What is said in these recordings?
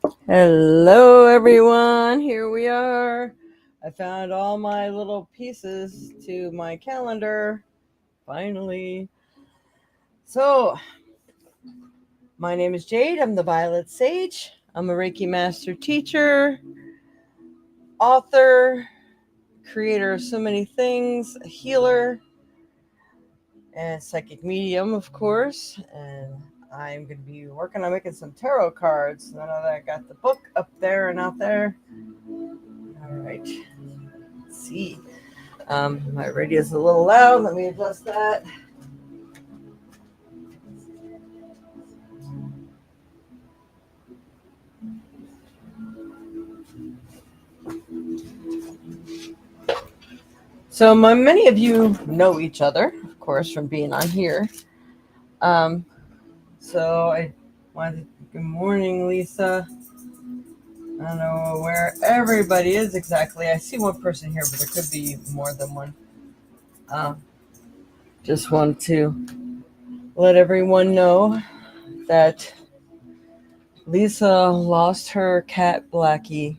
Hello, everyone. Here we are. I found all my little pieces to my calendar. Finally. So, my name is Jade. I'm the Violet Sage. I'm a Reiki Master teacher, author, creator of so many things, a healer, and psychic medium, of course. And I'm going to be working on making some tarot cards. Now that I got the book up there and out there. All right. Let's see. My radio's a little loud. Let me adjust that. So, many of you know each other, of course, from being on here. Um, so, I wanted to, good morning, Lisa. I don't know where everybody is exactly. I see one person here, but there could be more than one. Um, just want to let everyone know that Lisa lost her cat, Blackie.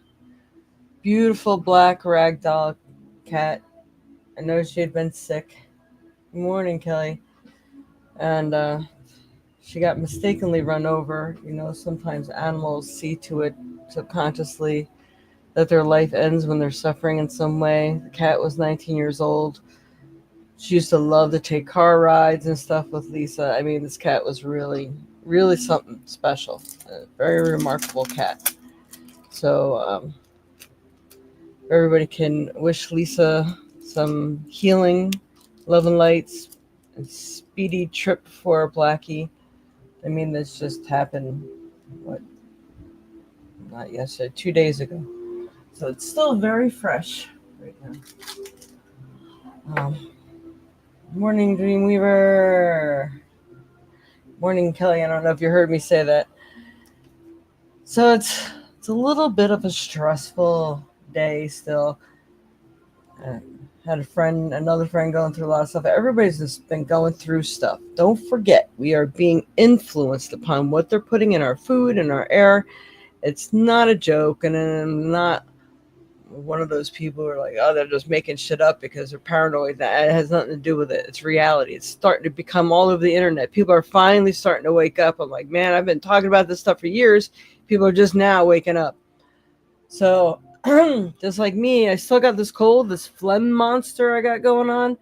Beautiful black ragdoll cat. I know she had been sick. Good morning, Kelly. And she got mistakenly run over. You know, sometimes animals see to it subconsciously that their life ends when they're suffering in some way. The cat was 19 years old. She used to love to take car rides and stuff with Lisa. I mean, this cat was really, really something special. A very remarkable cat. So, everybody can wish Lisa some healing, love and lights, and speedy trip for Blackie. I mean, this just happened, what, not yesterday, 2 days ago. So it's still very fresh right now. Morning, Dreamweaver. Morning, Kelly. I don't know if you heard me say that. So it's a little bit of a stressful day still. I had another friend going through a lot of stuff. Everybody's just been going through stuff. Don't forget, we are being influenced upon what they're putting in our food and our air. It's not a joke, and I'm not one of those people who are like, oh, they're just making shit up because they're paranoid. That it has nothing to do with it. It's reality. It's starting to become all over the internet. People are finally starting to wake up. I'm like, man, I've been talking about this stuff for years. People are just now waking up. So, just like me, I still got this cold, this phlegm monster I got going on.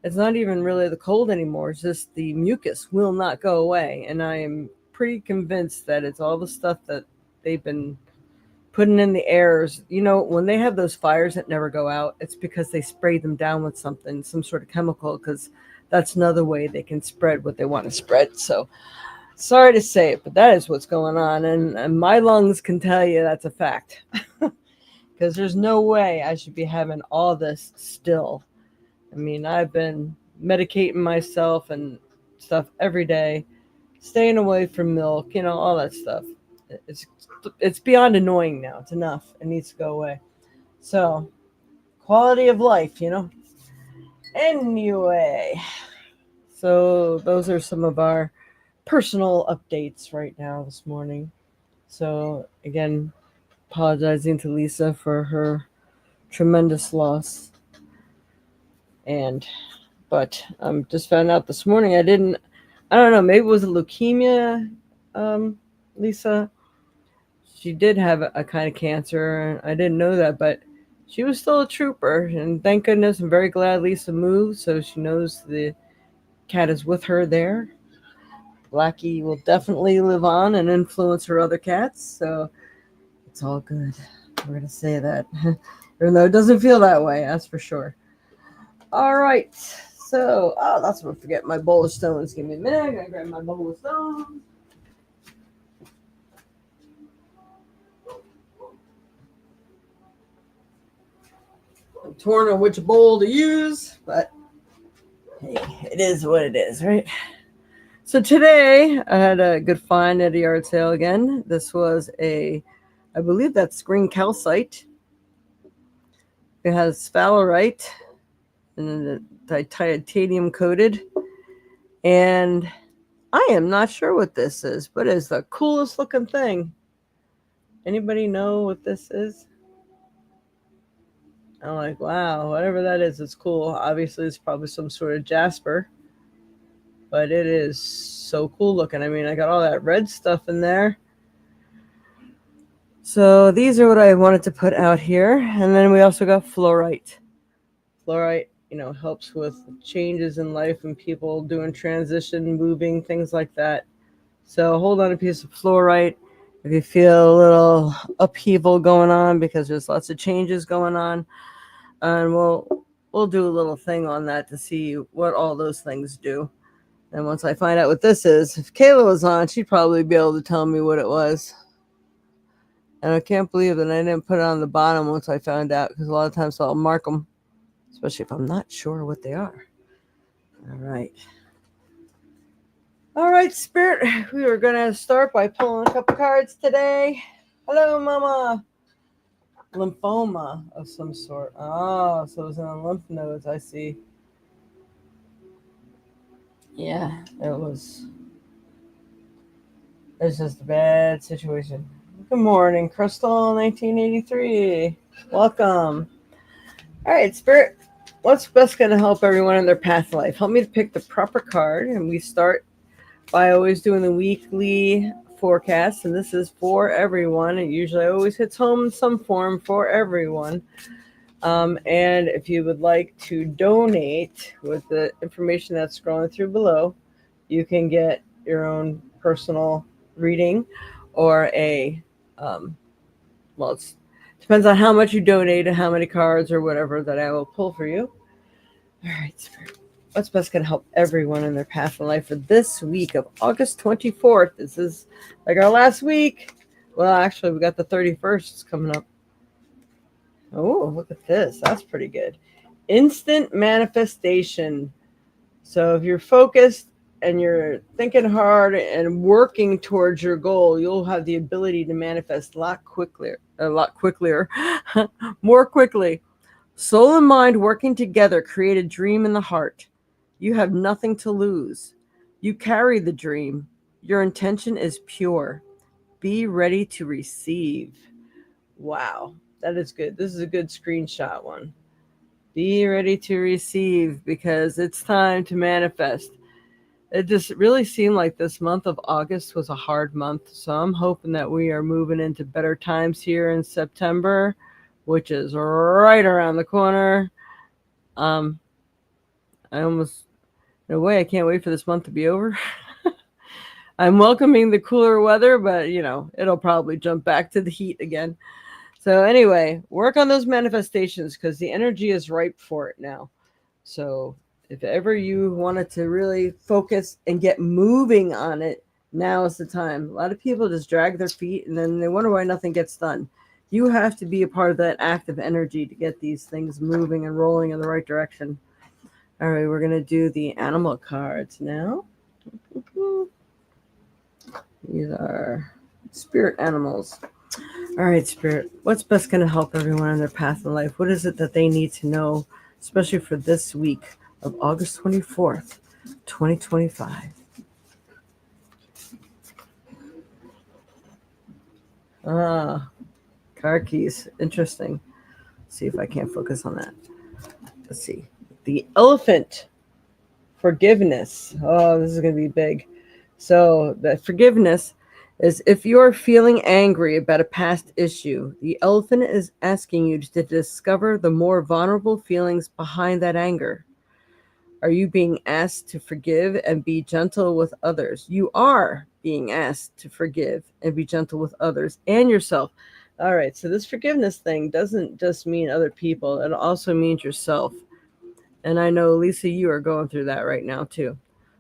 It's not even really the cold anymore. It's just the mucus will not go away. And I am pretty convinced that it's all the stuff that they've been putting in the airs. You know, when they have those fires that never go out, it's because they sprayed them down with something, some sort of chemical, because that's another way they can spread what they want to spread. So, sorry to say it, but that is what's going on. And my lungs can tell you that's a fact. Because there's no way I should be having all this still. I mean, I've been medicating myself and stuff every day, staying away from milk, all that stuff. It's it's beyond annoying now. It's enough. It needs to go away. So, quality of life. Anyway, so those are some of our personal updates right now this morning. So, again, apologizing to Lisa for her tremendous loss. But just found out this morning I don't know, maybe it was a leukemia, Lisa. She did have a kind of cancer, and I didn't know that, but she was still a trooper, and thank goodness, I'm very glad Lisa moved, so she knows the cat is with her there. Blackie will definitely live on and influence her other cats, so it's all good. We're going to say that. Even though it doesn't feel that way, that's for sure. All right. So, that's what I forget. My bowl of stones. Give me a minute. I gotta grab my bowl of stones. I'm torn on which bowl to use, but hey, it is what it is, right? So today I had a good find at a yard sale again. This was I believe that's green calcite. It has sphalerite and the titanium coated. And I am not sure what this is, but it's the coolest looking thing. Anybody know what this is? I'm like, wow, whatever that is, it's cool. Obviously, it's probably some sort of jasper, but it is so cool looking. I mean, I got all that red stuff in there. So these are what I wanted to put out here. And then we also got fluorite. Fluorite, helps with changes in life and people doing transition, moving, things like that. So hold on a piece of fluorite if you feel a little upheaval going on because there's lots of changes going on. And we'll do a little thing on that to see what all those things do. And once I find out what this is, if Kayla was on, she'd probably be able to tell me what it was. And I can't believe that I didn't put it on the bottom once I found out, because a lot of times I'll mark them, especially if I'm not sure what they are. All right. All right, Spirit. We were going to start by pulling a couple cards today. Hello, Mama. Lymphoma of some sort. Oh, so it's in the lymph nodes. I see. Yeah, it was. It's just a bad situation. Good morning, Crystal, 1983. Welcome. All right, Spirit. What's best going to help everyone in their path of life? Help me to pick the proper card, and we start by always doing the weekly forecast, and this is for everyone. It usually always hits home in some form for everyone. And if you would like to donate with the information that's scrolling through below, you can get your own personal reading or it depends on how much you donate and how many cards or whatever that I will pull for you. All right, Spirit. What's best going to help everyone in their path in life for this week of August 24th? This is like our last week. Well, actually, we got the 31st coming up. Oh, look at this. That's pretty good. Instant manifestation. So if you're focused and you're thinking hard and working towards your goal, you'll have the ability to manifest a lot quicker, more quickly. Soul and mind working together create a dream in the heart. You have nothing to lose. You carry the dream. Your intention is pure. Be ready to receive. Wow, that is good. This is a good screenshot one. Be ready to receive because it's time to manifest. It just really seemed like this month of August was a hard month. So I'm hoping that we are moving into better times here in September, which is right around the corner. I almost, in a way, I can't wait for this month to be over. I'm welcoming the cooler weather, but it'll probably jump back to the heat again. So anyway, work on those manifestations because the energy is ripe for it now. So if ever you wanted to really focus and get moving on it, now is the time. A lot of people just drag their feet and then they wonder why nothing gets done. You have to be a part of that active energy to get these things moving and rolling in the right direction. All right, we're going to do the animal cards now. These are spirit animals. All right, Spirit, what's best going to help everyone on their path in life? What is it that they need to know, especially for this week of August 24th, 2025? Car keys. Interesting. Let's see if I can't focus on that. Let's see. The elephant. Forgiveness. Oh, this is going to be big. So the forgiveness is if you're feeling angry about a past issue, the elephant is asking you to discover the more vulnerable feelings behind that anger. Are you being asked to forgive and be gentle with others? You are being asked to forgive and be gentle with others and yourself. All right, so this forgiveness thing doesn't just mean other people. It also means yourself. And I know, Lisa, you are going through that right now, too.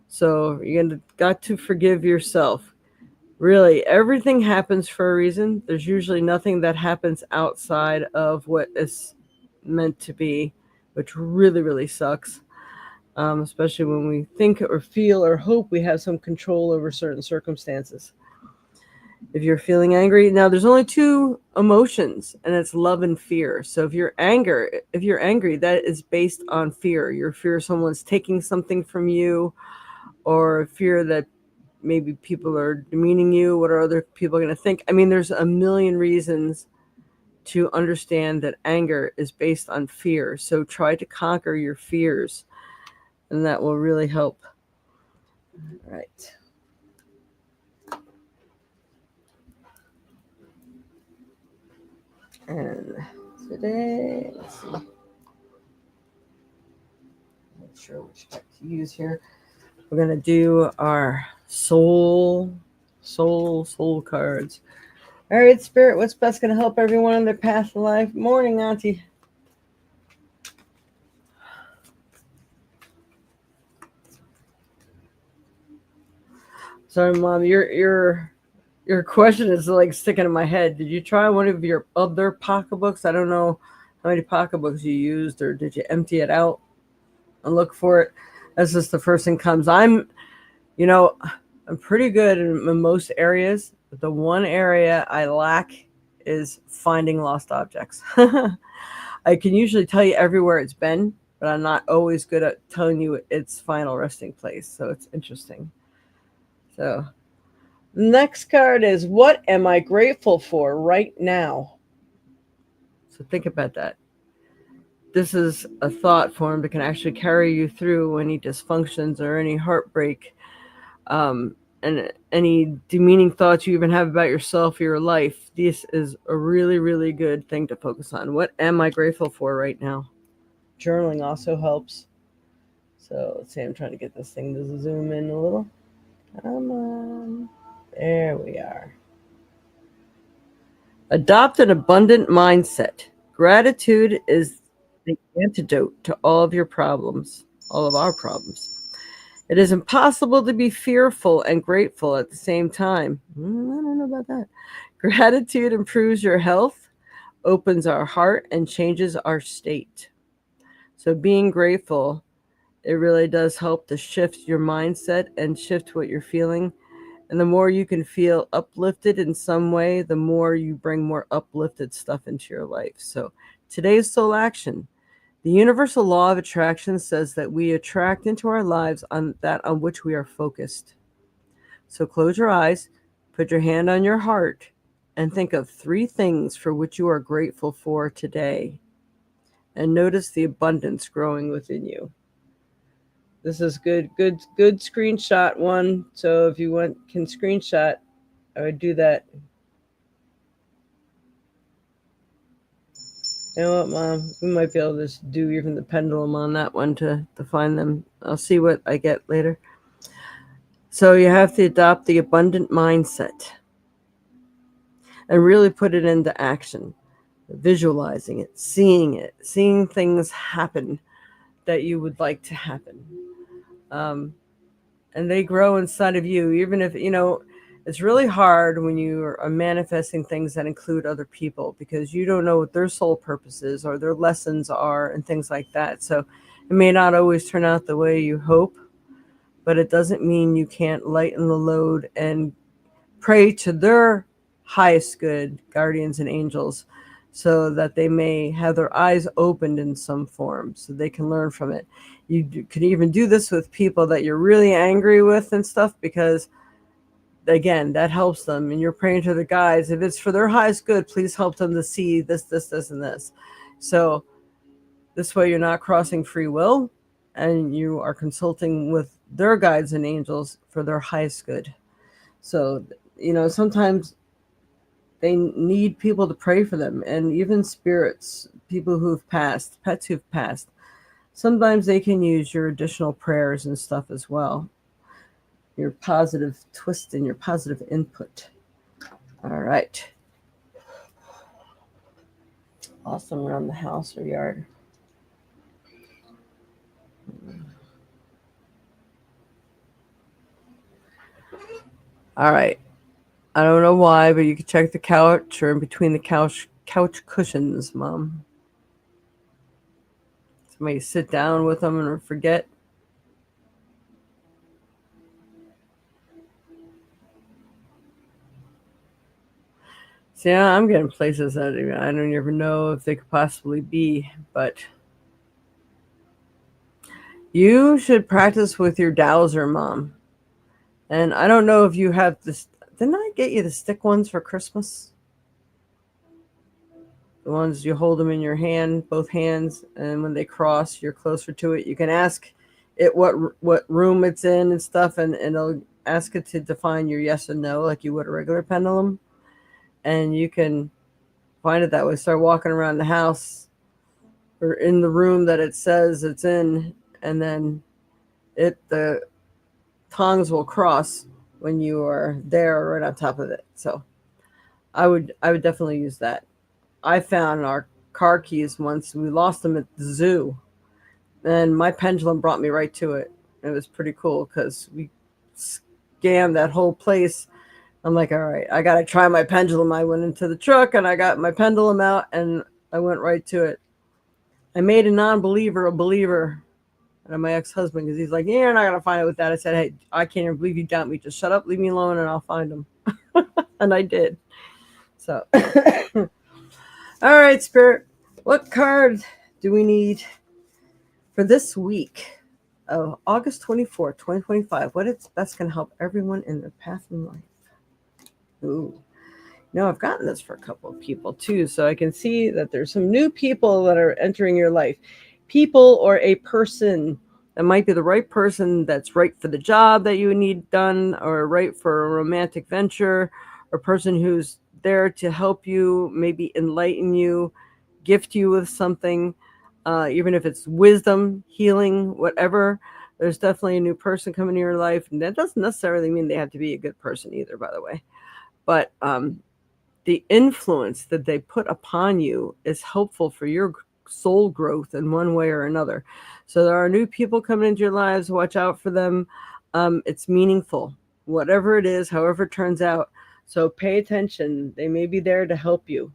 So you got to forgive yourself. Really, everything happens for a reason. There's usually nothing that happens outside of what is meant to be, which really, really sucks. Especially when we think or feel or hope we have some control over certain circumstances. If you're feeling angry, now there's only two emotions, and it's love and fear. So if you're angry, that is based on fear. Your fear someone's taking something from you, or fear that maybe people are demeaning you. What are other people going to think? I mean, there's a million reasons to understand that anger is based on fear. So try to conquer your fears, and that will really help. All right. And today, let's see. Make sure which deck to use here. We're gonna do our soul cards. All right, Spirit, what's best gonna help everyone on their path in life? Morning, Auntie. Sorry, Mom. Your question is like sticking in my head. Did you try one of your other pocketbooks? I don't know how many pocketbooks you used, or did you empty it out and look for it? That's just the first thing comes. I'm pretty good in most areas, but the one area I lack is finding lost objects. I can usually tell you everywhere it's been, but I'm not always good at telling you its final resting place. So it's interesting. So next card is, what am I grateful for right now? So think about that. This is a thought form that can actually carry you through any dysfunctions or any heartbreak, and any demeaning thoughts you even have about yourself or your life. This is a really, really good thing to focus on. What am I grateful for right now? Journaling also helps. So let's see, I'm trying to get this thing to zoom in a little. Come on. There we are. Adopt an abundant mindset. Gratitude is the antidote to all of your problems, all of our problems. It is impossible to be fearful and grateful at the same time. I don't know about that. Gratitude improves your health, opens our heart, and changes our state. So being grateful, it really does help to shift your mindset and shift what you're feeling. And the more you can feel uplifted in some way, the more you bring more uplifted stuff into your life. So today's soul action. The universal law of attraction says that we attract into our lives on that on which we are focused. So close your eyes, put your hand on your heart, and think of 3 things for which you are grateful for today. And notice the abundance growing within you. This is good screenshot one. So if you can screenshot, I would do that. You know what, Mom? We might be able to just do even the pendulum on that one to find them. I'll see what I get later. So you have to adopt the abundant mindset and really put it into action. Visualizing it, seeing things happen that you would like to happen. And they grow inside of you, even if, it's really hard when you are manifesting things that include other people, because you don't know what their sole purposes or their lessons are and things like that. So it may not always turn out the way you hope, but it doesn't mean you can't lighten the load and pray to their highest good, guardians and angels, so that they may have their eyes opened in some form so they can learn from it. You can even do this with people that you're really angry with and stuff, because again, that helps them. And you're praying to the guides. If it's for their highest good, please help them to see this, and this. So this way you're not crossing free will, and you are consulting with their guides and angels for their highest good. So, sometimes they need people to pray for them, and even spirits, people who've passed, pets who've passed. Sometimes they can use your additional prayers and stuff as well. Your positive twist and your positive input. All right. Awesome around the house or yard. All right. I don't know why, but you can check the couch or in between the couch cushions, Mom. Somebody sit down with them and forget. See, I'm getting places that I don't even know if they could possibly be, but you should practice with your dowser, Mom. And I don't know if you have this. Didn't I get you the stick ones for Christmas? The ones you hold them in your hand, both hands, and when they cross, you're closer to it. You can ask it what room it's in and stuff, and it'll ask it to define your yes and no like you would a regular pendulum. And you can find it that way. Start walking around the house or in the room that it says it's in, and then the tongs will cross when you are there right on top of it. So I would definitely use that. I found our car keys once. We lost them at the zoo, and my pendulum brought me right to it. It was pretty cool because we scanned that whole place. I'm like, all right, I got to try my pendulum. I went into the truck and I got my pendulum out and I went right to it. I made a non-believer a believer. And my ex-husband, because he's like, yeah, you're not going to find it with that. I said, hey, I can't even believe you doubt me. Just shut up, leave me alone, and I'll find them. And I did. So, all right, Spirit. What card do we need for this week of August 24th, 2025? What is best going to help everyone in their path in life? Ooh. No, I've gotten this for a couple of people too, so I can see that there's some new people that are entering your life. People or a person that might be the right person that's right for the job that you need done, or right for a romantic venture, or person who's there to help you, maybe enlighten you, gift you with something, even if it's wisdom, healing, whatever. There's definitely a new person coming in your life, and that doesn't necessarily mean they have to be a good person either, by the way. But the influence that they put upon you is helpful for your soul growth in one way or another. So there are new people coming into your lives. Watch out for them. It's meaningful, whatever it is, however it turns out. So pay attention. They may be there to help you.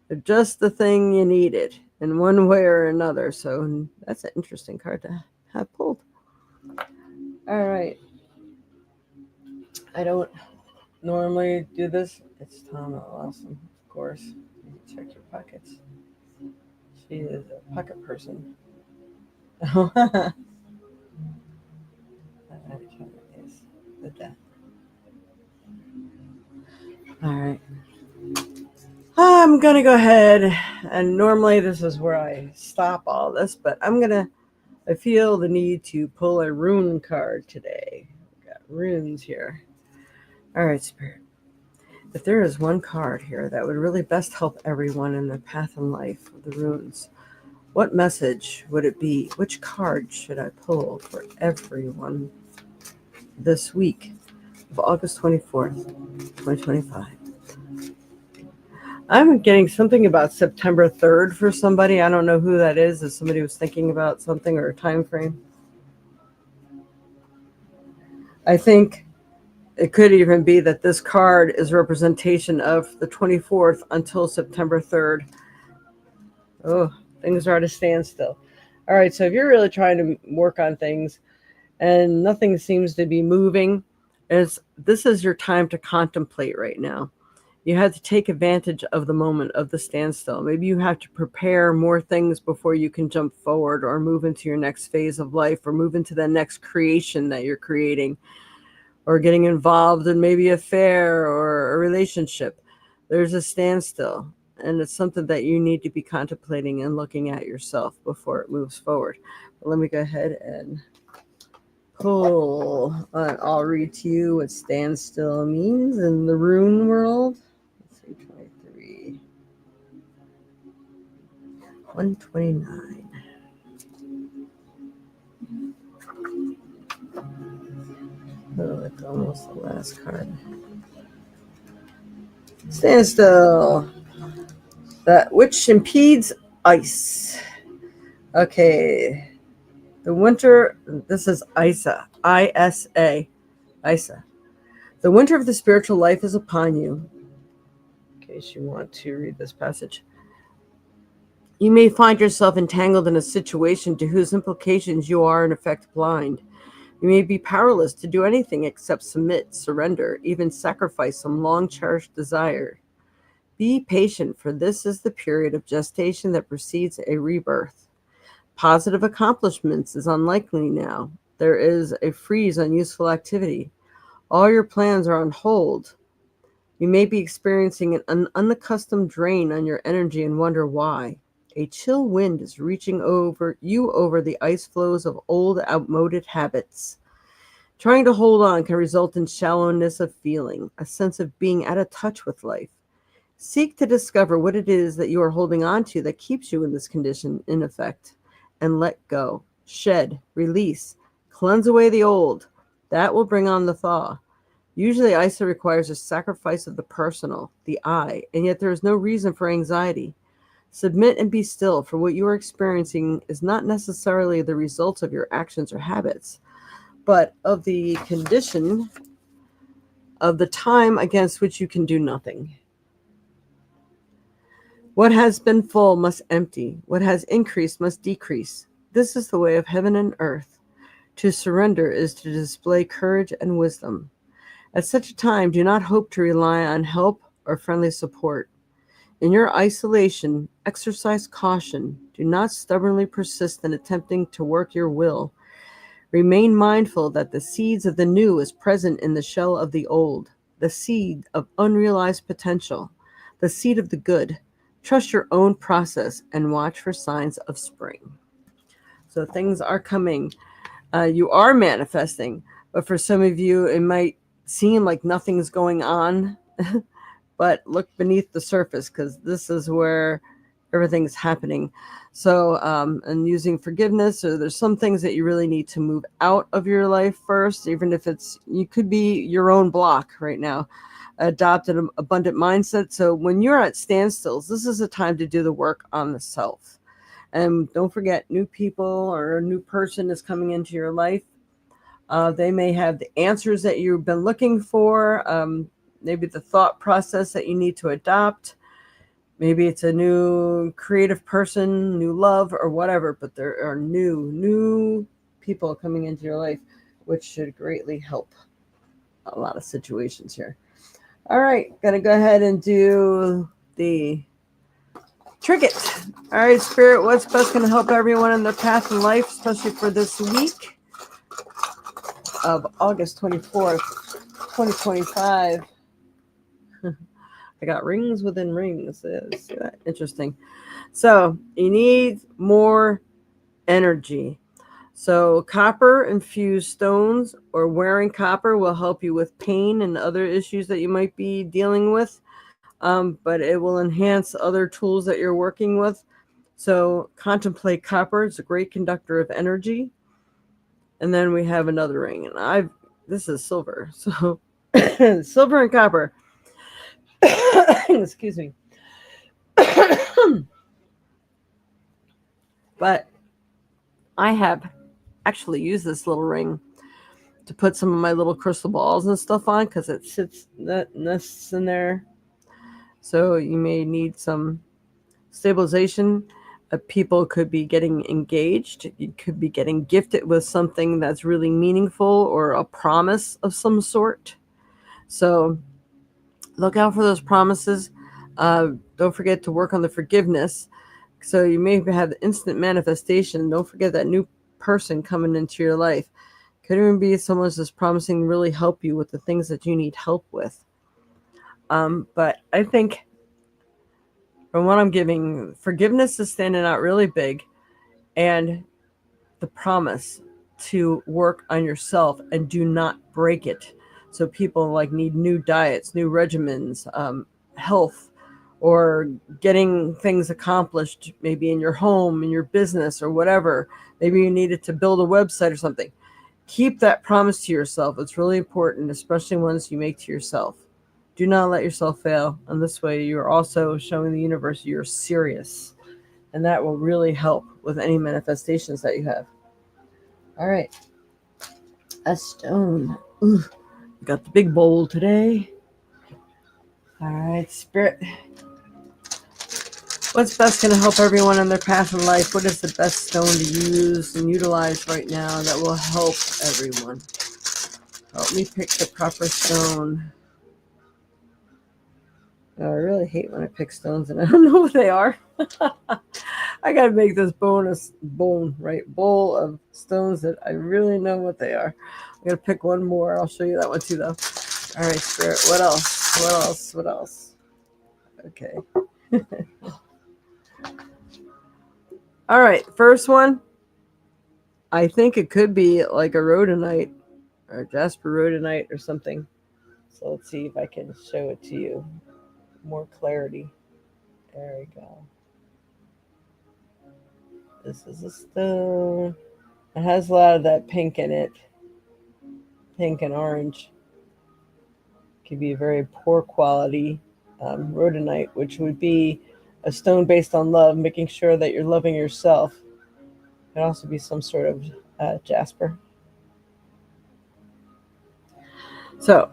They're just the thing you needed in one way or another. So that's an interesting card to have pulled. All right. I don't normally do this. It's Tom Awesome, of course. You check your pockets. She is a pocket person. That. All right. I'm going to go ahead, and normally this is where I stop all this, but I feel the need to pull a rune card today. We've got runes here. All right, Spirit. If there is one card here that would really best help everyone in their path in life of the runes, what message would it be? Which card should I pull for everyone this week of August 24th, 2025? I'm getting something about September 3rd for somebody. I don't know who that is. If somebody was thinking about something or a time frame. I think it could even be that this card is representation of the 24th until September 3rd. Oh, things are at a standstill. All right, so if you're really trying to work on things and nothing seems to be moving, this is your time to contemplate right now. You have to take advantage of the moment of the standstill. Maybe you have to prepare more things before you can jump forward or move into your next phase of life or move into the next creation that you're creating or getting involved in maybe a fair or a relationship. There's a standstill, and it's something that you need to be contemplating and looking at yourself before it moves forward. But let me go ahead and pull. I'll read to you what standstill means in the rune world. 23, 129. Oh, it's almost the last card. Standstill. That which impedes ice. Okay. The winter, this is Isa. ISA. Isa. The winter of the spiritual life is upon you. In case you want to read this passage. You may find yourself entangled in a situation to whose implications you are in effect blind. You may be powerless to do anything except submit, surrender, even sacrifice some long-cherished desire. Be patient, for this is the period of gestation that precedes a rebirth. Positive accomplishments is unlikely now. There is a freeze on useful activity. All your plans are on hold. You may be experiencing an unaccustomed drain on your energy and wonder why. A chill wind is reaching over the ice floes of old, outmoded habits. Trying to hold on can result in shallowness of feeling, a sense of being out of touch with life. Seek to discover what it is that you are holding on to that keeps you in this condition, in effect, and let go. Shed, release, cleanse away the old. That will bring on the thaw. Usually, ISA requires a sacrifice of the personal, the I, and yet there is no reason for anxiety. Submit and be still, for what you are experiencing is not necessarily the result of your actions or habits, but of the condition of the time against which you can do nothing. What has been full must empty. What has increased must decrease. This is the way of heaven and earth. To surrender is to display courage and wisdom. At such a time, do not hope to rely on help or friendly support. In your isolation, exercise caution. Do not stubbornly persist in attempting to work your will. Remain mindful that the seeds of the new is present in the shell of the old, the seed of unrealized potential, the seed of the good. Trust your own process and watch for signs of spring. So things are coming. You are manifesting, but for some of you, it might seem like nothing's going on, but look beneath the surface because this is where everything's happening. So, and using forgiveness, or there's some things that you really need to move out of your life first, even if you could be your own block right now. Adopt an abundant mindset. So when you're at standstills, this is a time to do the work on the self. And don't forget, new people or a new person is coming into your life. They may have the answers that you've been looking for, maybe the thought process that you need to adopt. Maybe it's a new creative person, new love, or whatever, but there are new people coming into your life, which should greatly help a lot of situations here. All right, gonna go ahead and do the Trinket. All right, Spirit, what's best going to help everyone in their path in life, especially for this week of August 24th, 2025. I got rings within rings. See that? Interesting. So you need more energy. So copper infused stones or wearing copper will help you with pain and other issues that you might be dealing with. But it will enhance other tools that you're working with. So contemplate copper. It's a great conductor of energy. And then we have another ring. And this is silver. So silver and copper. Excuse me. But I have actually used this little ring to put some of my little crystal balls and stuff on because it nests in there. So you may need some stabilization. People could be getting engaged. You could be getting gifted with something that's really meaningful or a promise of some sort. So look out for those promises. Don't forget to work on the forgiveness. So you may have the instant manifestation. Don't forget that new person coming into your life. Could even be someone that's promising to really help you with the things that you need help with. But I think from what I'm giving, forgiveness is standing out really big, and the promise to work on yourself and do not break it. So people need new diets, new regimens, health, or getting things accomplished maybe in your home, in your business, or whatever. Maybe you needed to build a website or something. Keep that promise to yourself. It's really important, especially ones you make to yourself. Do not let yourself fail. And this way you're also showing the universe you're serious. And that will really help with any manifestations that you have. All right. A stone. Ooh, got the big bowl today. All right, Spirit. What's best going to help everyone in their path in life? What is the best stone to use and utilize right now that will help everyone? Help me pick the proper stone. I really hate when I pick stones and I don't know what they are. I gotta make this bowl of stones that I really know what they are. I'm gonna pick one more. I'll show you that one too, though. All right, Spirit. What else? What else? What else? Okay. All right. First one. I think it could be like a rhodonite or jasper rhodonite or something. So let's see if I can show it to you. More clarity. There we go. This is a stone. It has a lot of that pink in it. Pink and orange. Could be a very poor quality rhodonite, which would be a stone based on love, making sure that you're loving yourself. It could also be some sort of jasper. So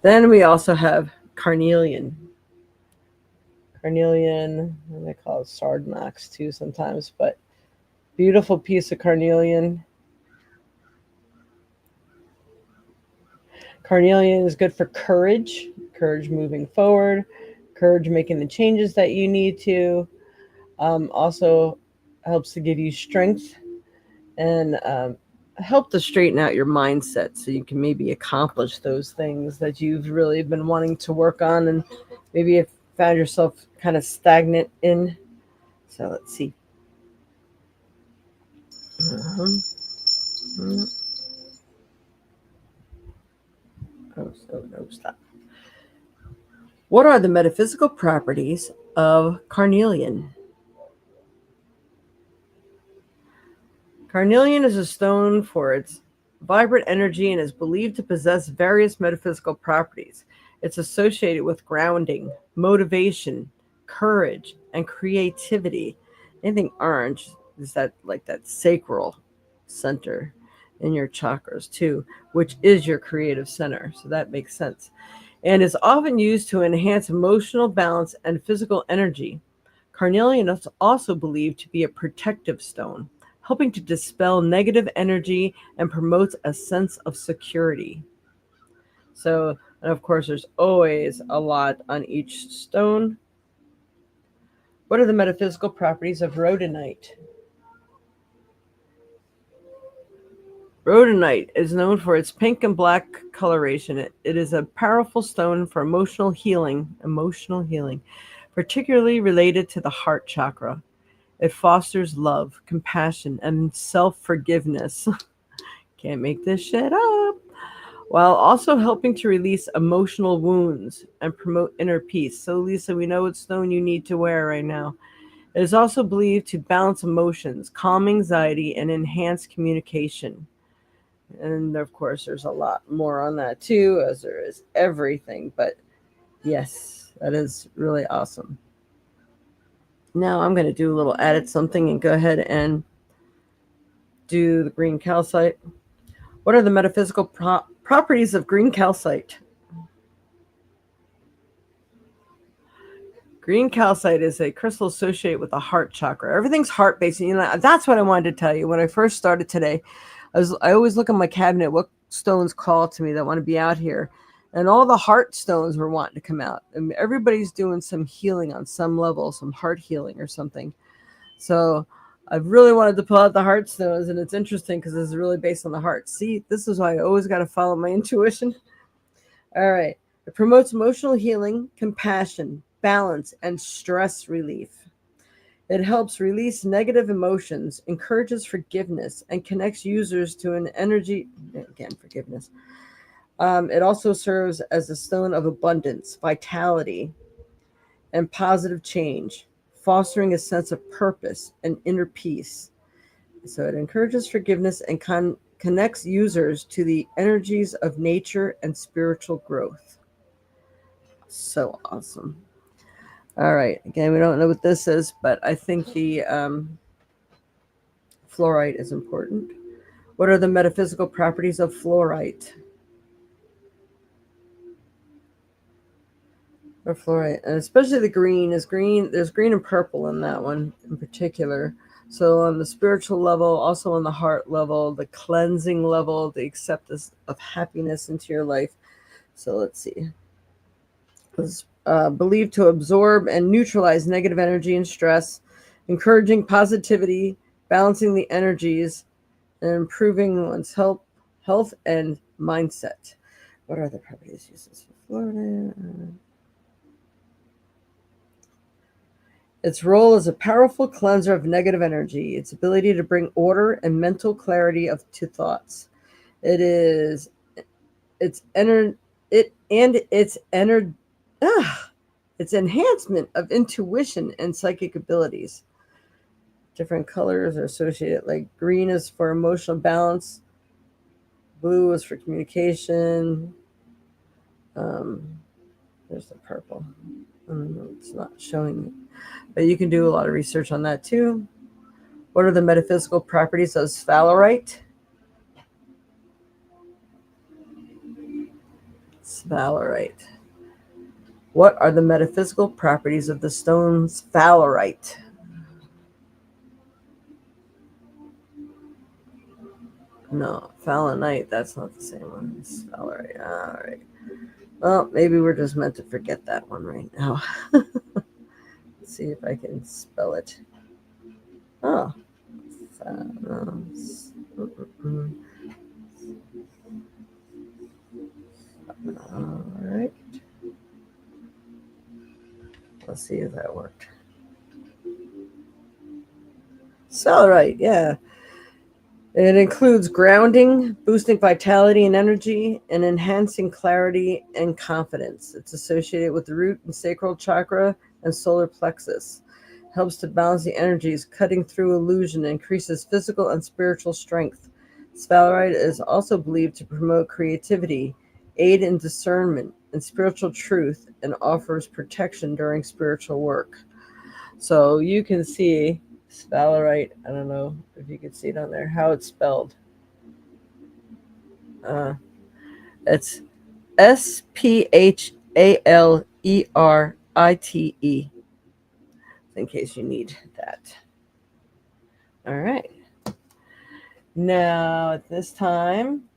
then we also have carnelian. Carnelian, and they call it sardonyx too sometimes, but beautiful piece of carnelian. Carnelian is good for courage, courage moving forward, courage making the changes that you need to. Also helps to give you strength and help to straighten out your mindset so you can maybe accomplish those things that you've really been wanting to work on and maybe have found yourself kind of stagnant in. So let's see. No, stop. What are the metaphysical properties of carnelian? Carnelian is a stone for its vibrant energy and is believed to possess various metaphysical properties. It's associated with grounding, motivation, courage, and creativity. Anything orange is that like that sacral center in your chakras too, which is your creative center. So that makes sense. And is often used to enhance emotional balance and physical energy. Carnelian is also believed to be a protective stone, helping to dispel negative energy and promotes a sense of security. So, and of course, there's always a lot on each stone. What are the metaphysical properties of rhodonite? Rhodonite is known for its pink and black coloration. It is a powerful stone for emotional healing, particularly related to the heart chakra. It fosters love, compassion, and self forgiveness. Can't make this shit up. While also helping to release emotional wounds and promote inner peace. So, Lisa, we know what stone you need to wear right now. It is also believed to balance emotions, calm anxiety, and enhance communication. And of course, there's a lot more on that too, as there is everything. But yes, that is really awesome. Now I'm going to do a little added something and go ahead and do the green calcite. What are the metaphysical properties of green calcite? Green calcite is a crystal associated with the heart chakra. Everything's heart based. You know, that's what I wanted to tell you when I first started today. I always look at my cabinet, what stones call to me that want to be out here. And all the heart stones were wanting to come out. And everybody's doing some healing on some level, some heart healing or something. So I really wanted to pull out the heart stones, and it's interesting because it's really based on the heart. See, this is why I always got to follow my intuition. All right. It promotes emotional healing, compassion, balance, and stress relief. It helps release negative emotions, encourages forgiveness, and connects users to an energy. Again, forgiveness. It also serves as a stone of abundance, vitality, and positive change, fostering a sense of purpose and inner peace. So it encourages forgiveness and connects users to the energies of nature and spiritual growth. So awesome. All right. Again, we don't know what this is, but I think the fluorite is important. What are the metaphysical properties of fluorite? Or fluorite, and especially the green is green. There's green and purple in that one in particular. So on the spiritual level, also on the heart level, the cleansing level, the acceptance of happiness into your life. So let's see. It's believed to absorb and neutralize negative energy and stress, encouraging positivity, balancing the energies, and improving one's health and mindset. What are the properties uses for Florida? Its role as a powerful cleanser of negative energy, its ability to bring order and mental clarity to thoughts. It is its ener- it and its ener- its enhancement of intuition and psychic abilities. Different colors are associated. Like green is for emotional balance, blue is for communication. There's the purple. It's not showing it, but you can do a lot of research on that too. What are the metaphysical properties of sphalerite? Sphalerite. What are the metaphysical properties of the stone sphalerite? No, phalanite. That's not the same one. It's sphalerite. All right. Well, maybe we're just meant to forget that one right now. Let's see if I can spell it. Oh. All right. Let's see if that worked. Sphalerite, yeah. It includes grounding, boosting vitality and energy, and enhancing clarity and confidence. It's associated with the root and sacral chakra and solar plexus. Helps to balance the energies, cutting through illusion, increases physical and spiritual strength. Sphalerite is also believed to promote creativity, aid in discernment and spiritual truth, and offers protection during spiritual work. So you can see sphalerite. I don't know if you can see it on there, how it's spelled. It's Sphalerite, in case you need that. All right. Now, at this time,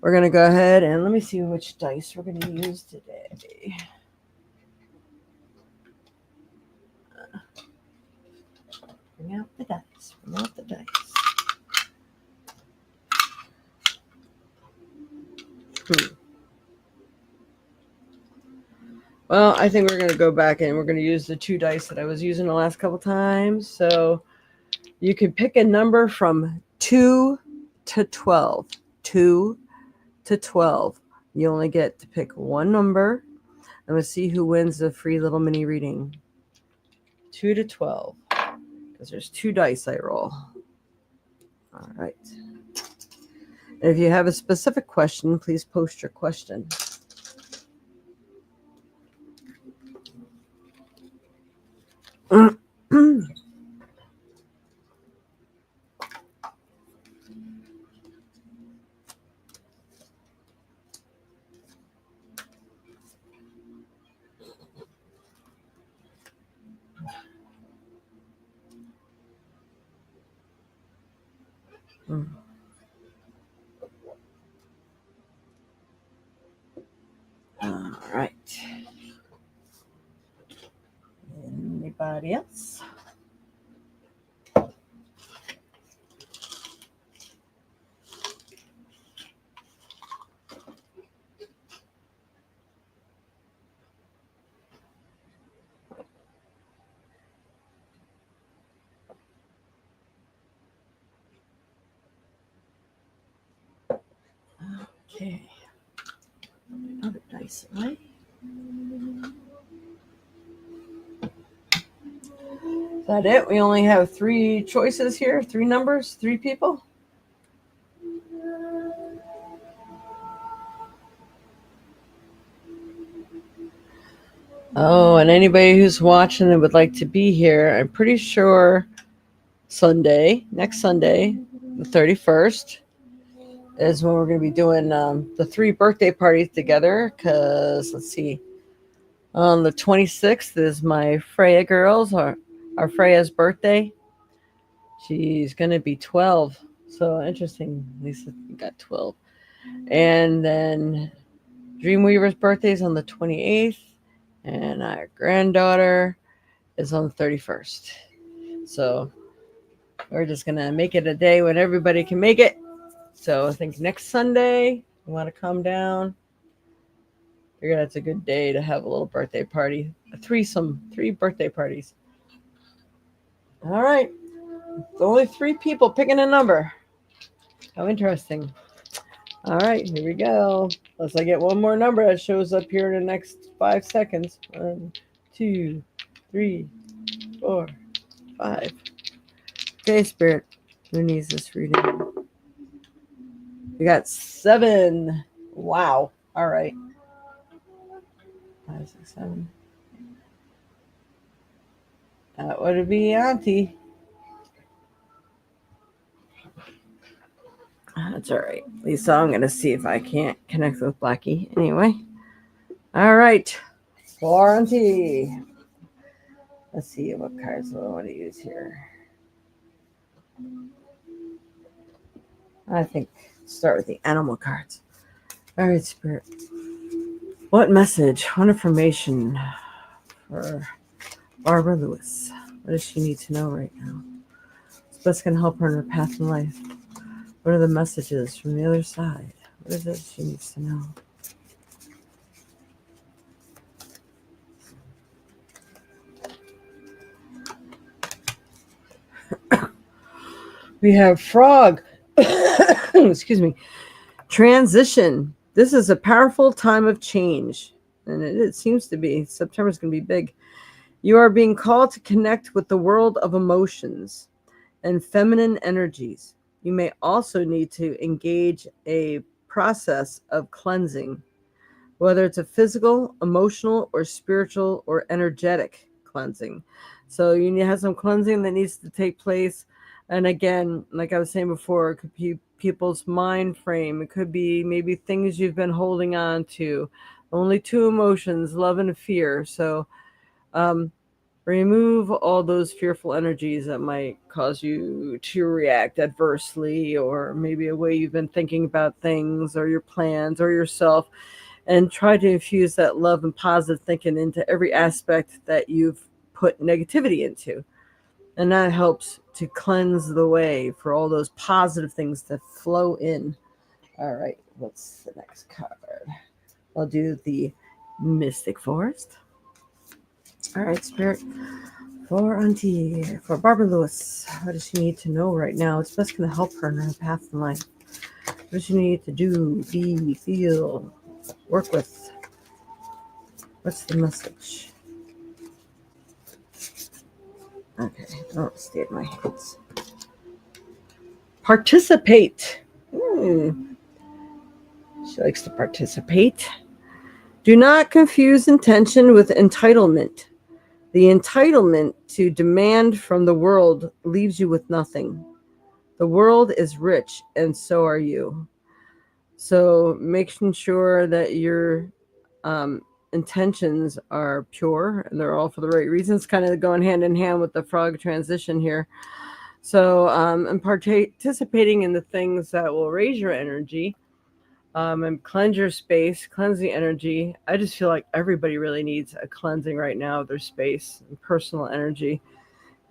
we're going to go ahead and let me see which dice we're going to use today. Bring out the dice. Bring out the dice. Well, I think we're going to go back and we're going to use the two dice that I was using the last couple times. So you can pick a number from 2 to 12. 2 to 12. You only get to pick one number. And we'll see who wins the free little mini reading. 2 to 12. Because there's two dice I roll. All right. And if you have a specific question, please post your question. All right. Anybody else? Okay. Another dice away. Is that it? We only have three choices here, three numbers, three people. Oh, and anybody who's watching and would like to be here, I'm pretty sure next Sunday, the 31st, is when we're going to be doing the three birthday parties together. Because, let's see, on the 26th is my Freya girls, our Freya's birthday. She's going to be 12. So interesting. Lisa got 12. And then Dreamweaver's birthday is on the 28th. And our granddaughter is on the 31st. So we're just going to make it a day when everybody can make it. So I think next Sunday, you want to come down. Figure that's a good day to have a little birthday party. A threesome, 3 birthday parties. All right. Only 3 people picking a number. How interesting. All right, here we go. Unless I get one more number that shows up here in the next 5 seconds. 1, 2, 3, 4, 5. Okay, Spirit. Who needs this reading? We got 7. Wow. All right. 5, 6, 7. That would be Auntie. That's all right. Lisa, I'm going to see if I can't connect with Blackie. Anyway. All right. For Auntie. Let's see what cards do I want to use here. I think start with the animal cards. All right, Spirit. What message, what information for Barbara Lewis? What does she need to know right now? What's best going to help her in her path in life? What are the messages from the other side? What is it she needs to know? We have Frog. Excuse me. Transition. This is a powerful time of change. And it seems to be. September's going to be big. You are being called to connect with the world of emotions and feminine energies. You may also need to engage a process of cleansing, whether it's a physical, emotional, or spiritual or energetic cleansing. So you need to have some cleansing that needs to take place. And again, like I was saying before, it could be people's mind frame. It could be maybe things you've been holding on to. Only 2 emotions, love and fear. So remove all those fearful energies that might cause you to react adversely, or maybe a way you've been thinking about things or your plans or yourself, and try to infuse that love and positive thinking into every aspect that you've put negativity into. And that helps to cleanse the way for all those positive things to flow in. All right, what's the next card? I'll do the Mystic Forest. All right, Spirit. For Auntie, for Barbara Lewis, what does she need to know right now? It's best going to help her in her path in life. What does she need to do, be, feel, work with? What's the message? Okay, don't stay at my hands. Participate. She likes to participate. Do not confuse intention with entitlement. The entitlement to demand from the world leaves you with nothing. The world is rich, and so are you. So making sure that your intentions are pure and they're all for the right reasons, kind of going hand in hand with the frog transition here. So and participating in the things that will raise your energy and cleanse your space, cleanse the energy. I just feel like everybody really needs a cleansing right now of their space and personal energy.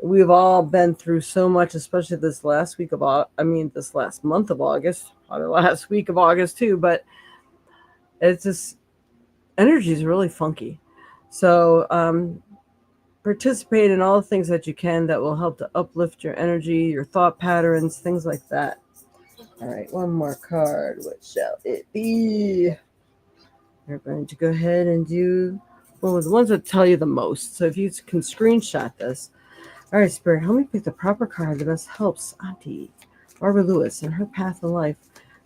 We've all been through so much, especially this last week of this last month of August, probably last week of August too, but it's just energy is really funky. So participate in all the things that you can that will help to uplift your energy, your thought patterns, things like that. All right, one more card. What shall it be? We're going to go ahead and do the ones that tell you the most. So if you can screenshot this. All right, Spirit, help me pick the proper card that best helps Auntie Barbara Lewis in her path in life.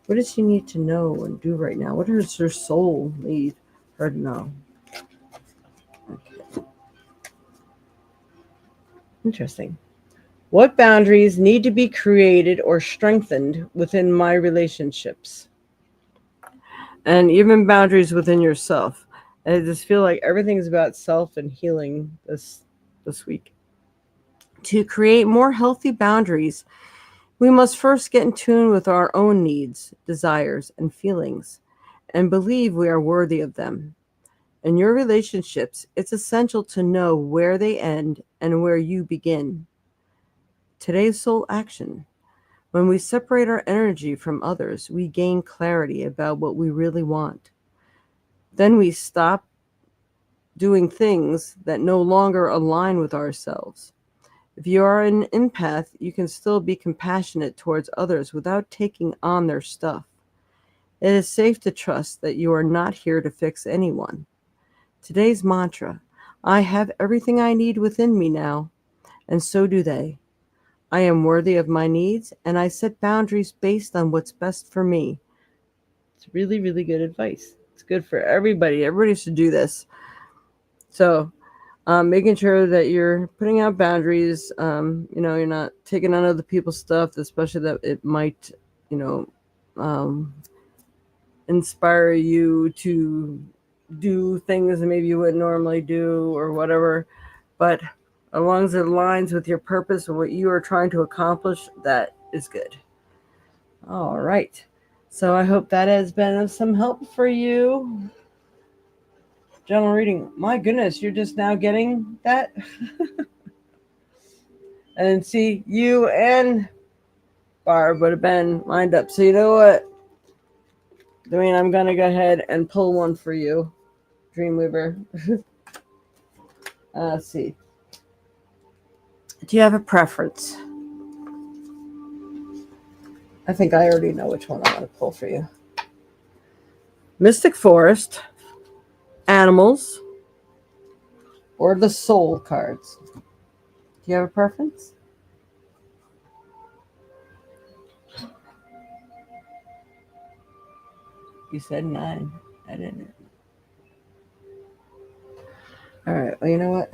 What does she need to know and do right now? What does her soul need her to know? Okay. Interesting. What boundaries need to be created or strengthened within my relationships? And even boundaries within yourself. And I just feel like everything's about self and healing this week. To create more healthy boundaries, we must first get in tune with our own needs, desires, and feelings, and believe we are worthy of them. In your relationships, it's essential to know where they end and where you begin. Today's soul action. When we separate our energy from others, we gain clarity about what we really want. Then we stop doing things that no longer align with ourselves. If you are an empath, you can still be compassionate towards others without taking on their stuff. It is safe to trust that you are not here to fix anyone. Today's mantra: I have everything I need within me now, and so do they. I am worthy of my needs, and I set boundaries based on what's best for me. It's really, really good advice. It's good for everybody. Everybody should do this. So, making sure that you're putting out boundaries. You're not taking on other people's stuff, especially that it might, you know, um, inspire you to do things that maybe you wouldn't normally do or whatever. But as long as it aligns with your purpose and what you are trying to accomplish, that is good. All right. So I hope that has been of some help for you. General reading. My goodness, you're just now getting that? And see, you and Barb would have been lined up. So you know what? Dwayne, I'm going to go ahead and pull one for you, Dreamweaver. Let's see. Do you have a preference? I think I already know which one I want to pull for you. Mystic Forest, Animals, or the Soul cards. Do you have a preference? You said 9. I didn't. All right. Well, you know what?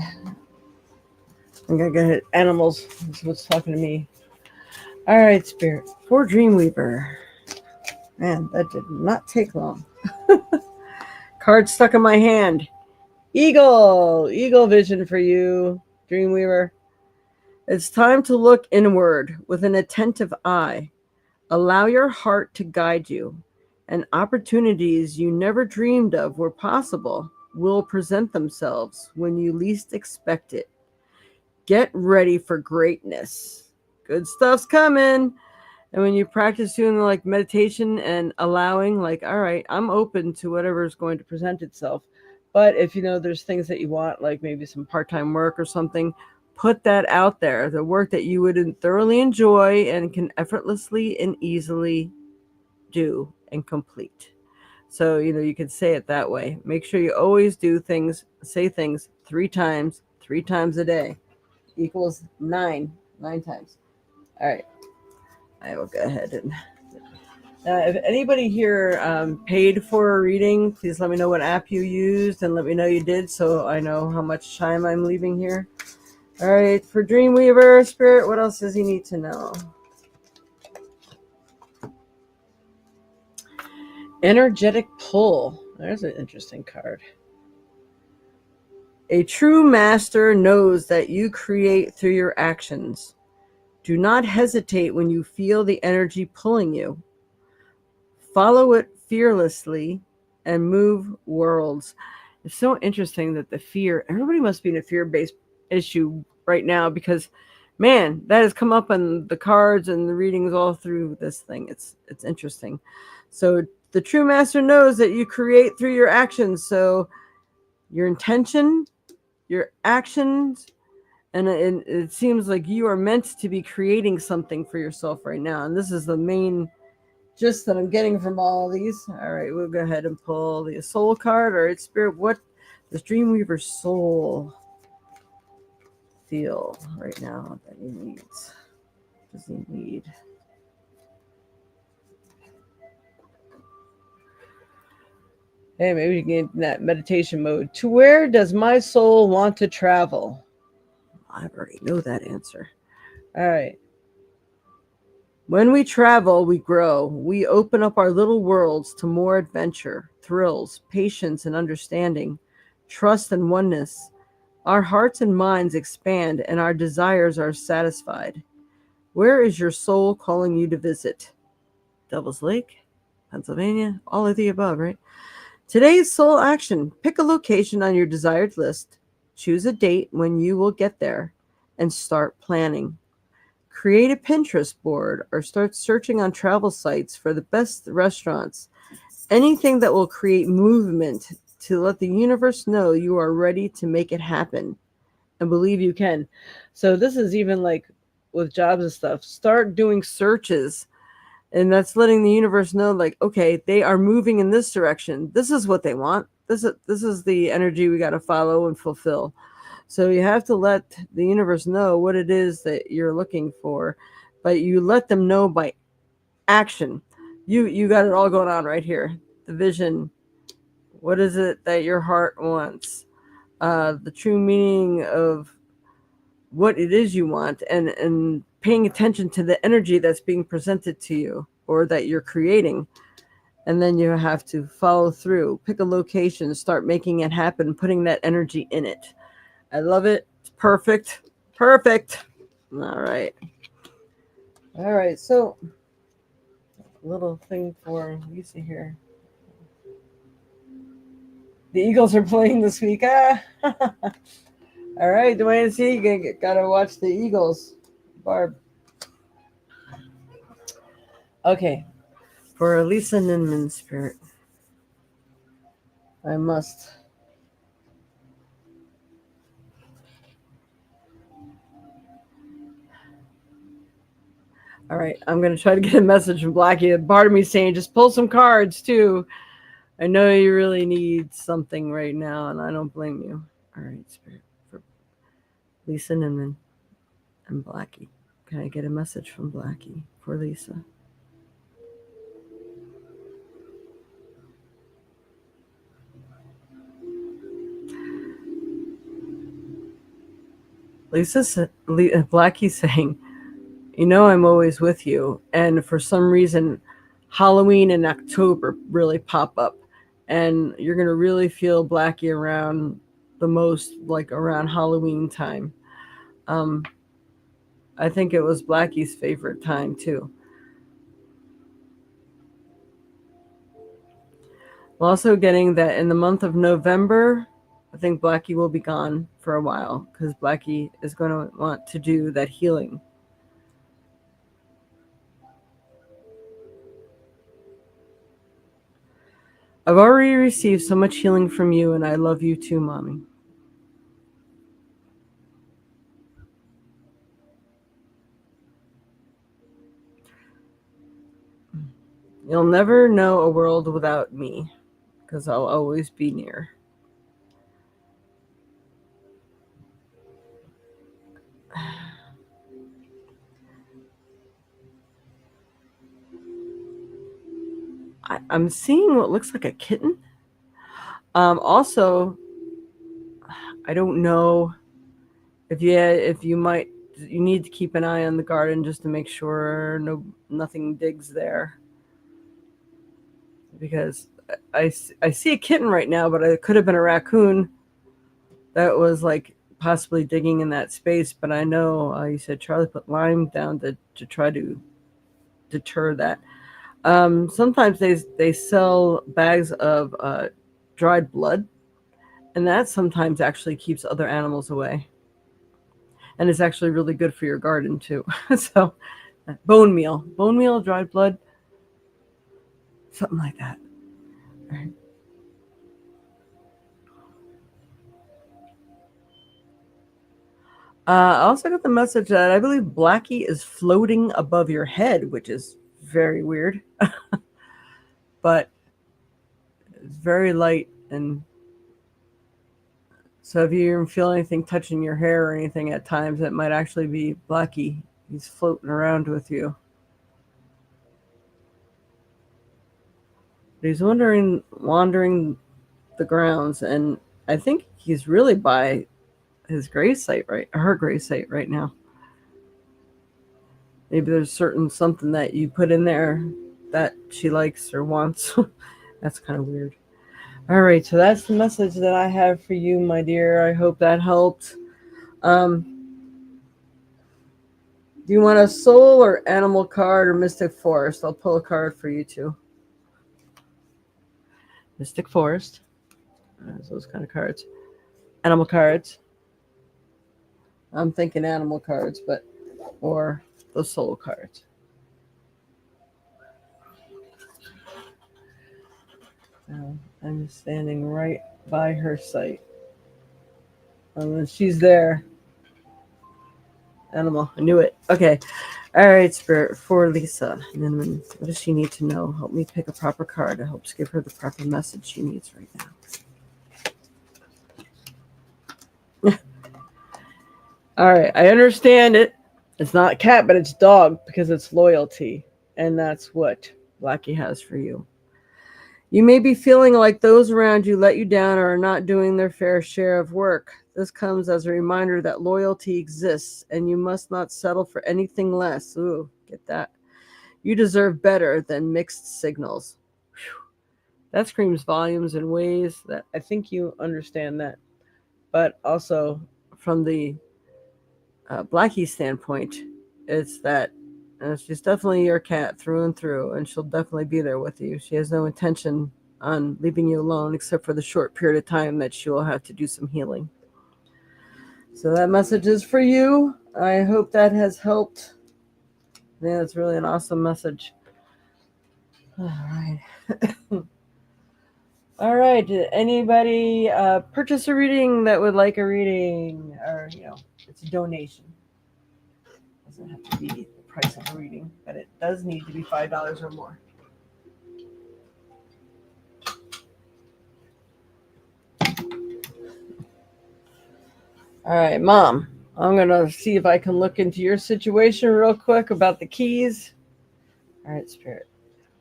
I'm going to go ahead. Animals is what's talking to me. All right, Spirit. For Dreamweaver. Man, that did not take long. Card stuck in my hand. Eagle. Eagle vision for you, Dreamweaver. It's time to look inward with an attentive eye. Allow your heart to guide you, and opportunities you never dreamed of were possible will present themselves when you least expect it. Get ready for greatness. Good stuff's coming. And when you practice doing like meditation and allowing, like, all right, I'm open to whatever is going to present itself. But if you know there's things that you want, like maybe some part-time work or something, put that out there. The work that you would thoroughly enjoy and can effortlessly and easily do and complete. So, you can say it that way. Make sure you always do things, say things 3 times a day equals 9 times. All right. I will go ahead and if anybody here paid for a reading, please let me know what app you used and let me know you did so I know how much time I'm leaving here. All right, for Dreamweaver, Spirit, what else does he need to know? Energetic pull. There's an interesting card. A true master knows that you create through your actions. Do not hesitate when you feel the energy pulling you. Follow it fearlessly and move worlds. It's so interesting that the fear, everybody must be in a fear-based issue right now because, man, that has come up in the cards and the readings all through this thing. It's interesting. So the true master knows that you create through your actions. So your intention, your actions, and it seems like you are meant to be creating something for yourself right now. And this is the main gist that I'm getting from all of these. All right, we'll go ahead and pull the soul card. All right, Spirit, what does Dreamweaver's soul feel right now that he needs? Does he need? Hey, maybe you can get in that meditation mode. To where does my soul want to travel? I already know that answer. All right. When we travel, we grow. We open up our little worlds to more adventure, thrills, patience, and understanding, trust and oneness. Our hearts and minds expand, and our desires are satisfied. Where is your soul calling you to visit? Devil's Lake, Pennsylvania, all of the above, right? Today's soul action. Pick a location on your desired list, choose a date when you will get there, and start planning. Create a Pinterest board or start searching on travel sites for the best restaurants. Anything that will create movement to let the universe know you are ready to make it happen and believe you can. So this is even like with jobs and stuff. Start doing searches, and that's letting the universe know like, okay, they are moving in this direction. This is what they want. This is the energy we got to follow and fulfill. So you have to let the universe know what it is that you're looking for, but you let them know by action. You got it all going on right here. The vision. What is it that your heart wants? The true meaning of what it is you want, and paying attention to the energy that's being presented to you or that you're creating. And then you have to follow through, pick a location, start making it happen, putting that energy in it. I love it. It's perfect. Perfect. All right. All right. So, little thing for Lisa here. The Eagles are playing this week. Ah. All right, Dwayne, see, you gotta watch the Eagles. Barb. Okay. For Lisa Ninman spirit, I must. All right, I'm gonna try to get a message from Blackie. Part of me saying just pull some cards too. I know you really need something right now, and I don't blame you. All right, spirit for Lisa Ninman and Blackie. Can I get a message from Blackie for Lisa? Blackie's saying, you know, I'm always with you. And for some reason, Halloween and October really pop up. And you're going to really feel Blackie around the most, like around Halloween time. Um, I think it was Blackie's favorite time too. I'm also getting that in the month of November, I think Blackie will be gone for a while because Blackie is going to want to do that healing. I've already received so much healing from you, and I love you too, Mommy. You'll never know a world without me, because I'll always be near. I'm seeing what looks like a kitten. Also, I don't know if you might you need to keep an eye on the garden just to make sure nothing digs there, because I see a kitten right now, but it could have been a raccoon that was like possibly digging in that space. But I know you said Charlie put lime down to try to deter that. Sometimes they sell bags of dried blood, and that sometimes actually keeps other animals away, and it's actually really good for your garden too. So, bone meal, dried blood, something like that. All right. I also got the message that I believe Blackie is floating above your head, which is very weird, but it's very light. And so if you feel anything touching your hair or anything at times, it might actually be Blackie. He's floating around with you. He's wandering the grounds, and I think he's really by his grave site, right? Her grave site right now. Maybe there's certain something that you put in there that she likes or wants. That's kind of weird. All right, so that's the message that I have for you, my dear. I hope that helped. Do you want a soul or animal card or mystic forest? I'll pull a card for you too. Mystic forest. Those kind of cards. Animal cards. I'm thinking animal cards, but or those solo cards. I'm standing right by her site. She's there. Animal. I knew it. Okay. All right, Spirit. For Lisa. What does she need to know? Help me pick a proper card. It helps give her the proper message she needs right now. All right. I understand it. It's not cat, but it's dog because it's loyalty. And that's what Blackie has for you. You may be feeling like those around you let you down or are not doing their fair share of work. This comes as a reminder that loyalty exists and you must not settle for anything less. Ooh, get that. You deserve better than mixed signals. Whew. That screams volumes in ways that I think you understand that. But also, from the Blackie standpoint, it's that she's definitely your cat through and through, and she'll definitely be there with you. She has no intention on leaving you alone except for the short period of time that she will have to do some healing. So that message is for you. I hope that has helped. Yeah, it's really an awesome message. All right. All right. Did anybody purchase a reading that would like a reading? Or, it's a donation. It doesn't have to be the price of a reading, but it does need to be $5 or more. All right, Mom. I'm going to see if I can look into your situation real quick about the keys. All right, Spirit.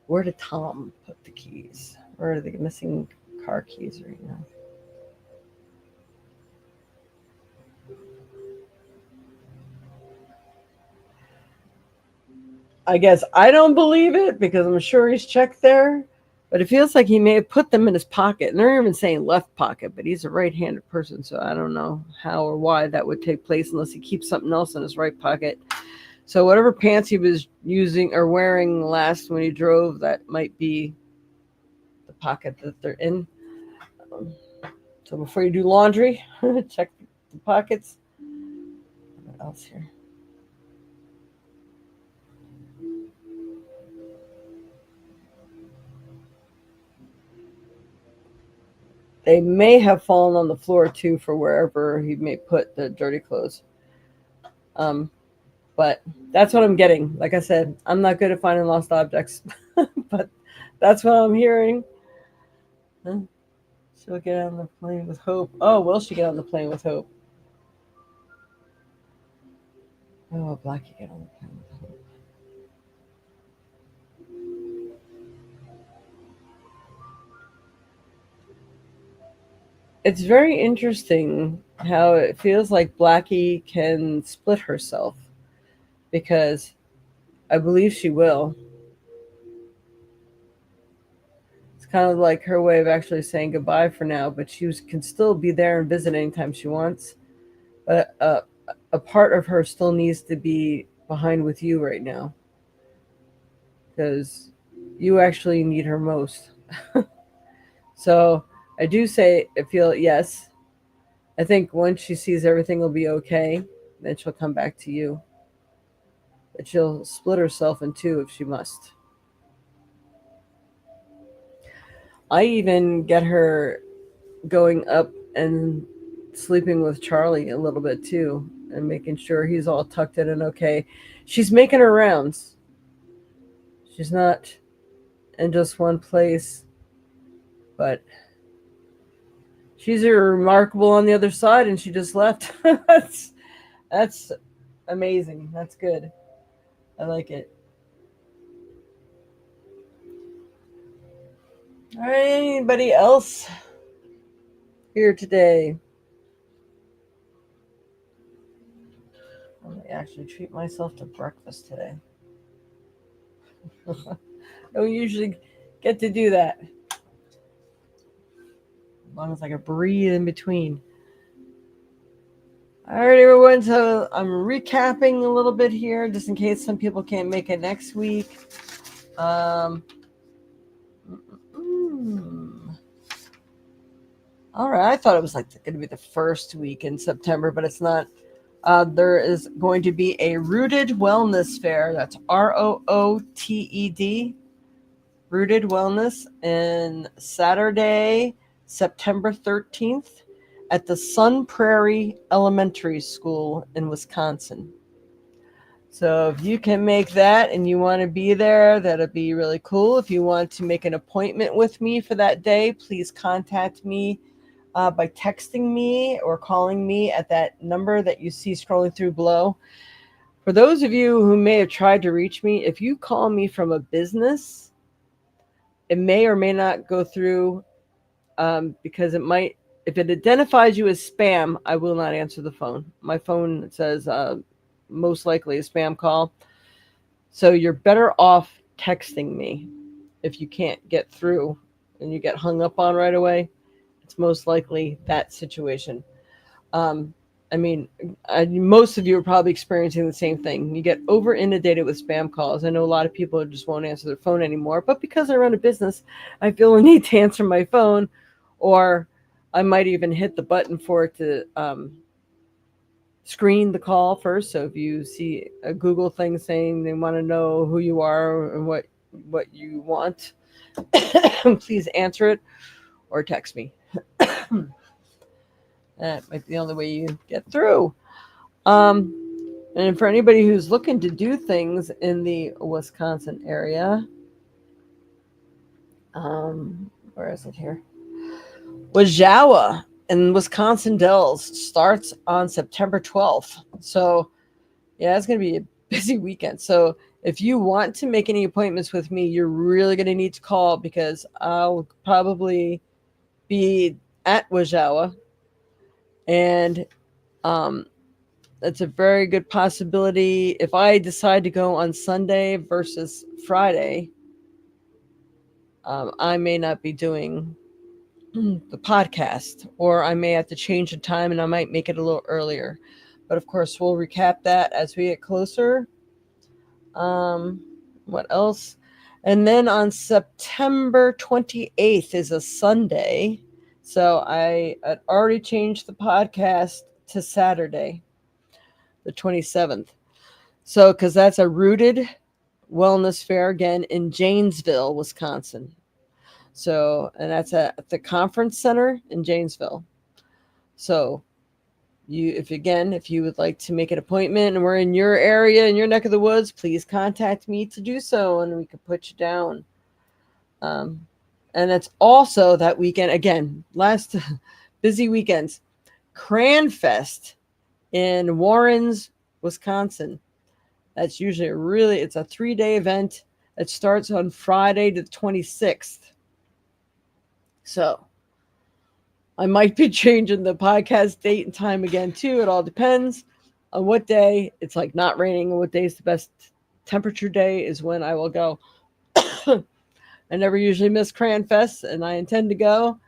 Where did Tom put the keys? Where are the missing car keys right now? I guess I don't believe it because I'm sure he's checked there. But it feels like he may have put them in his pocket. And they're even saying left pocket, but he's a right-handed person. So I don't know how or why that would take place unless he keeps something else in his right pocket. So whatever pants he was using or wearing last when he drove, that might be the pocket that they're in. So before you do laundry, check the pockets. What else here? They may have fallen on the floor too for wherever he may put the dirty clothes. But that's what I'm getting. Like I said, I'm not good at finding lost objects, but that's what I'm hearing. She'll get on the plane with hope. Oh, will she get on the plane with hope? Oh, Blackie get on the plane with hope. It's very interesting how it feels like Blackie can split herself because I believe she will. It's kind of like her way of actually saying goodbye for now, but she can still be there and visit anytime she wants. But a part of her still needs to be behind with you right now because you actually need her most. So I do say, I feel yes. I think once she sees everything will be okay, then she'll come back to you. But she'll split herself in two if she must. I even get her going up and sleeping with Charlie a little bit too and making sure he's all tucked in and okay. She's making her rounds. She's not in just one place, but she's remarkable on the other side and she just left. that's amazing. That's good. I like it. All right, anybody else here today? I might actually treat myself to breakfast today. I don't usually get to do that. As long as I can breathe in between. All right, everyone. So I'm recapping a little bit here, just in case some people can't make it next week. All right. I thought it was like going to be the first week in September, but it's not. There is going to be a Rooted Wellness Fair. That's ROOTED, Rooted Wellness, and Saturday, September 13th at the Sun Prairie Elementary School in Wisconsin. So if you can make that and you want to be there, that'll be really cool. If you want to make an appointment with me for that day, please contact me by texting me or calling me at that number that you see scrolling through below. For those of you who may have tried to reach me, if you call me from a business, it may or may not go through because it might, if it identifies you as spam, I will not answer the phone. My phone says most likely a spam call. So you're better off texting me if you can't get through and you get hung up on right away. It's most likely that situation. Most of you are probably experiencing the same thing. You get over inundated with spam calls. I know a lot of people just won't answer their phone anymore, but because I run a business, I feel a need to answer my phone, or I might even hit the button for it to screen the call first. So if you see a Google thing saying they want to know who you are and what you want, please answer it or text me. That might be the only way you get through. And for anybody who's looking to do things in the Wisconsin area, where is it here? Wajawa in Wisconsin Dells starts on September 12th. So, yeah, it's going to be a busy weekend. So, if you want to make any appointments with me, you're really going to need to call because I'll probably be at Wajawa. And it's a very good possibility. If I decide to go on Sunday versus Friday, I may not be doing the podcast, or I may have to change the time and I might make it a little earlier. But of course, we'll recap that as we get closer. What else? And then on September 28th is a Sunday. So I had already changed the podcast to Saturday, the 27th. So, because that's a Rooted Wellness Fair again in Janesville, Wisconsin. So, and that's at the Conference Center in Janesville. So, if you would like to make an appointment and we're in your area, in your neck of the woods, please contact me to do so and we can put you down. And it's also that weekend, again, last busy weekends, Cranfest in Warrens, Wisconsin. That's usually it's a 3-day event. It starts on Friday the 26th. So I might be changing the podcast date and time again too. It all depends on what day it's like not raining and what day is the best temperature day is when I will go. I never usually miss Cranfest and I intend to go.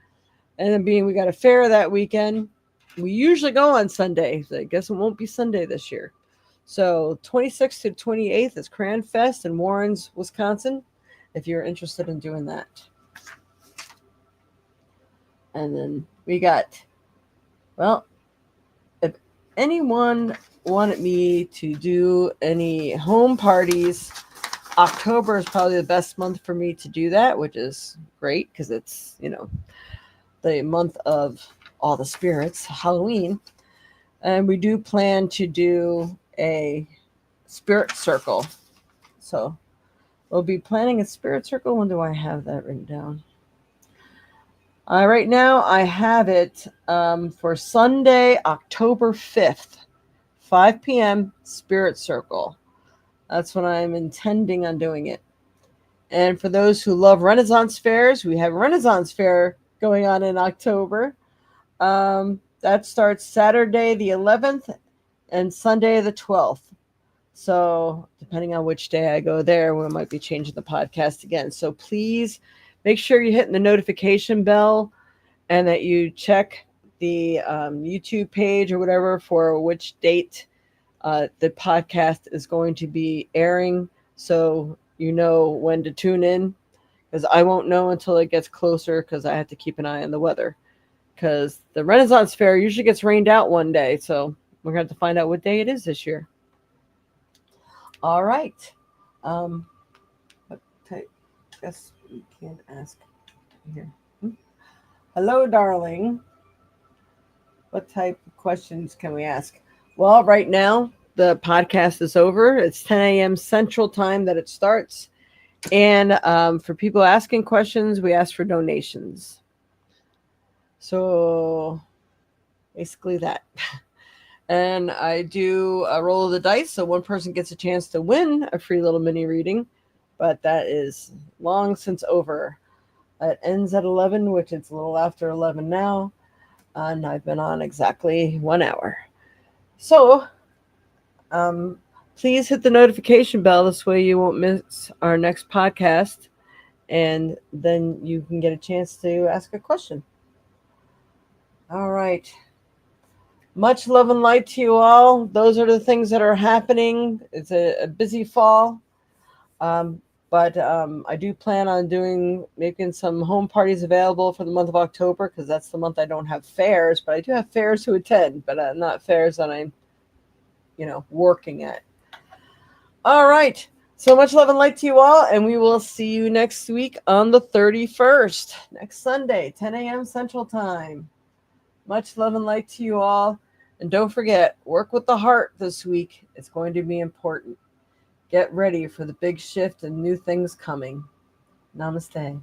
And then being we got a fair that weekend, we usually go on Sunday. So I guess it won't be Sunday this year. So 26th to 28th is Cranfest in Warrens, Wisconsin, if you're interested in doing that. And then we got, well, if anyone wanted me to do any home parties, October is probably the best month for me to do that, which is great because it's, the month of all the spirits, Halloween. And we do plan to do a spirit circle. So we'll be planning a spirit circle. When do I have that written down? Right now I have it for Sunday, October 5th, 5 p.m. Spirit Circle. That's when I'm intending on doing it. And for those who love Renaissance fairs, we have a Renaissance fair going on in October. That starts Saturday the 11th and Sunday the 12th. So depending on which day I go there, we might be changing the podcast again. So please make sure you're hitting the notification bell and that you check the YouTube page or whatever for which date the podcast is going to be airing, so you know when to tune in, because I won't know until it gets closer because I have to keep an eye on the weather, because the Renaissance Fair usually gets rained out one day. So We're going to have to find out what day it is this year. All right. What type? Guess we can't ask here. Hello, darling. What type of questions can we ask? Well, right now, the podcast is over. It's 10 a.m. Central Time that it starts. And for people asking questions, we ask for donations. So basically that. And I do a roll of the dice, so one person gets a chance to win a free little mini reading. But that is long since over. It ends at 11, which it's a little after 11 now. And I've been on exactly 1 hour. So please hit the notification bell. This way you won't miss our next podcast. And then you can get a chance to ask a question. All right. Much love and light to you all. Those are the things that are happening. It's a busy fall. But I do plan on making some home parties available for the month of October, because that's the month I don't have fairs, but I do have fairs to attend, but not fairs that I'm, working at. All right. So much love and light to you all, and we will see you next week on the 31st, next Sunday, 10 a.m. Central Time. Much love and light to you all. And don't forget, work with the heart this week. It's going to be important. Get ready for the big shift and new things coming. Namaste.